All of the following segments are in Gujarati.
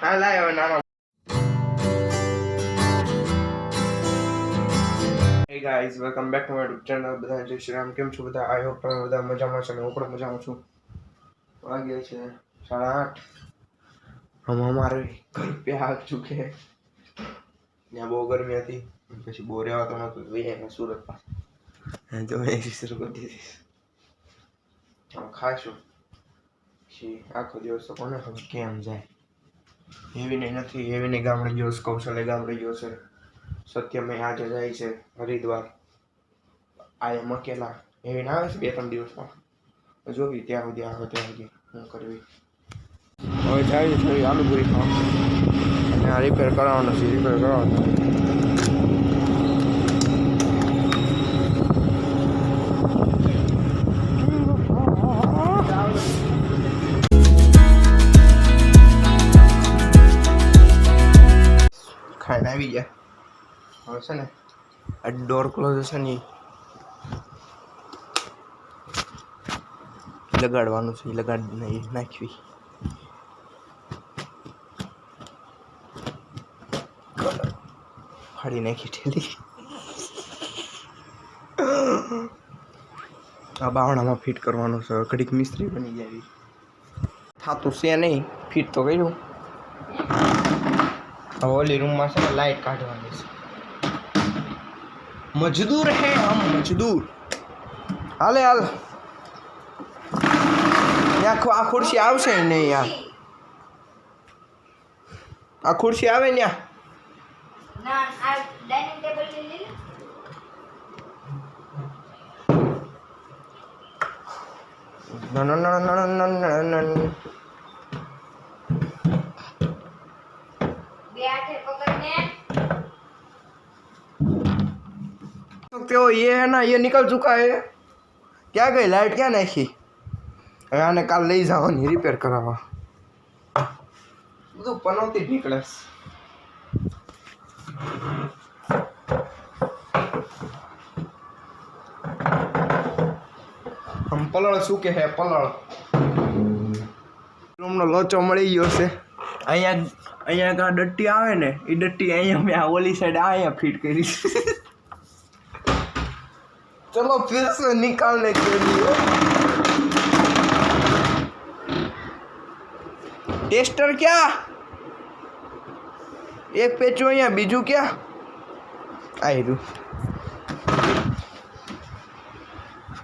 હા લાય હવે નાનો. Hey guys, welcome back to my YouTube channel. બધા જય શ્રી રામ. કેમ છો બધા? આઈ હોપ તમે બધા મજામાં છો ને હું પણ મજામાં છું. વાગ્યા છે 8:30. हम हमारे घर पे आ चुके हैं. यहाँ બહુ ગરમી હતી પછી બહુ રહેવાતો નહોતો તો સુરત પાસે જો એસી શરૂ કરી દીધી. ખાશું પછી આખો દિવસ તો કોને ખબર કેમ જાય. એવી નથી એવી ગામડે ગયો છે, કૌશલ્ય ગામડે ગયો છે, સત્યમય આજે જાય છે હરિદ્વાર. આ એમ અકેલા એવી ના આવે છે 2-3 દિવસમાં જોવી ત્યાં સુધી આવે ત્યાં સુધી શું કરવી. હવે જાય છે આલુપુરી ખાવા અને આ રિપેર કરાવવાનો છે. રિપેર કરાવવાનો ખાઈને આવી ગયા. હવે છે ને આ ડોર ક્લોઝ હશે ને લગાડવાનું છે. લગાડી નાખવી. ફાડી નાખી ઠેલી. આ બાવણામાં ફિટ કરવાનું છે. ઘડીક મિસ્ત્રી બની જાય. થાતું છે નહીં ફિટ તો કર્યું. હવે ઓલી રૂમમાં છે ને લાઈટ કાઢવાની છે. મજદૂર હે હમ મજદૂર. હાલે હાલ આ ખુરશી આવશે નહીં યાર. આ ખુરશી આવે ને ના આ ડાઇનિંગ ટેબલ લઈ લે. ના ના ના ના ના ના. બે હાથે પકડને. तो ये है ना ये निकल चुका है. क्या गई लाइट क्या नाखी. હવે આને કાલ લઈ જવાની રિપેર કરાવવા. બધું પનોતી નીકળે. આમ પલળ શું કે હે પલળ. રૂમનો લોચો મળી ગયો છે. અહીંયા ડટ્ટી આવે ને એ ડટ્ટી અહીંયા મેં આ ઓલી સાઈડ અહીંયા ફિટ કરી. चलो फिर से निकालने के लिए टेस्टर क्या एक पेचो અહીંયા બીજું ક્યાં આયરું.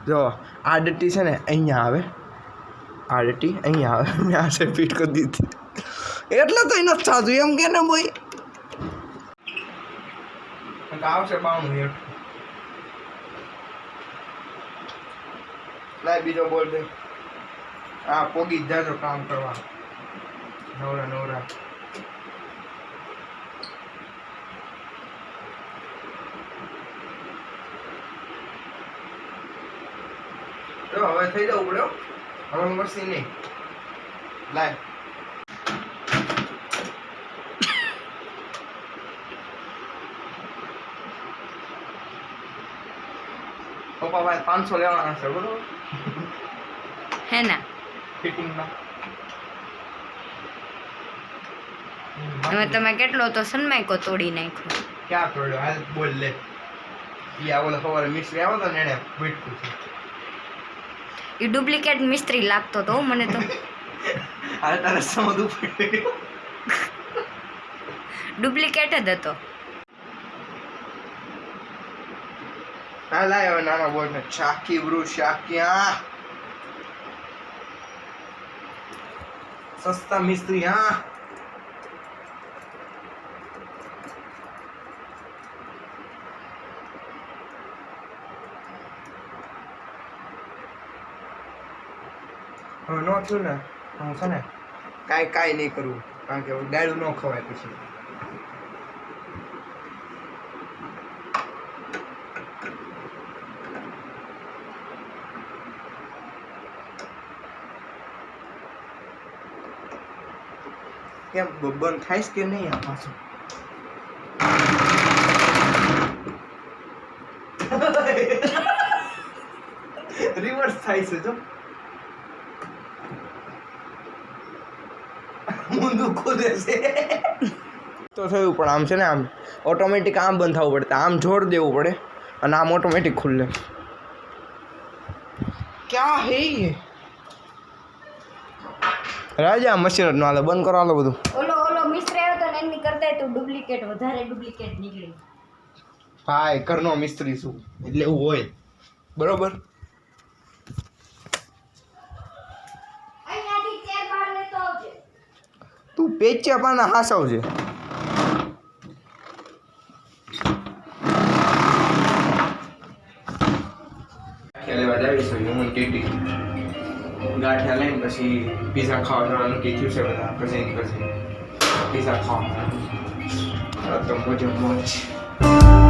જો આ ડટ્ટી છે ને અહીંયા આવે. આ ડટ્ટી અહીંયા આવે. મેં આ સાઈડ ફિટ કરી દીધી એટલે તો એને સાધું એમ કે ને ભાઈ આવશે બાવણું હેઠ. લાય બીજો બોલ દે. આ પોગી જાજો કામ કરવા નવરા નવરા. તો હવે થઈ જવું પડ્યો. હવે મસ્તી નહીં. લાય પપ્પા ભાઈ 500 લેવાના છે બરોબર હે ના ફિટિંગમાં. હવે તમે કેટલો તો સન્માઈકો તોડી નાખ્યો. ક્યાં તોડ્યો હાલ બોલ લે. ઈ આ ઓલા સવારે મિસ્ત્રી આવ્યો તો ને એને બેઠું છે. એ ડુપ્લિકેટ મિસ્ત્રી લાગતો તો મને તો. હાલ તારે સમજવું પડે. ડુપ્લિકેટ જ હતો. હા લાય હવે નાના બોલ ને શાકી બ્રુ શાક્યા સસ્તા મિસ્ત્રી. હા હવે નો થયું ને હું છે ને કાંઈ નહીં કરવું કારણ કે ડાળું ન ખવાય પછી. કેમ બંધ થાય કે નહીં આ પાછું. રિવર્સ થાય છે જો. મૂંદું ખુદે છે તો થયું પણ આમ છે ને આમ ઓટોમેટિક આમ બંધ થવું પડે આમ જોર દેવું પડે અને આમ ઓટોમેટિક ખુલ્લે ક્યાં હે ये રાજા મશીન નો હાલે બંધ કરો હાલો બધું ઓલો મિસ્ત્ર આવ્યો તો ને એની કરતા તો ડુપ્લિકેટ વધારે ડુપ્લિકેટ નીકળી ભાઈ ઘરનો મિસ્ત્રી છું એટલે એવું હોય બરોબર અહીંયાથી ચેર બહાર લેતો આવજે તું પેચ્યા પાના હાસવજે ગાંઠિયા લેવા જાવીશું હું ટીટી ગાંઠિયા લઈને પછી પીઝા ખાવા જવાનું કે થયું છે બધા પછી પીઝા ખાવા તો મોજ મોજ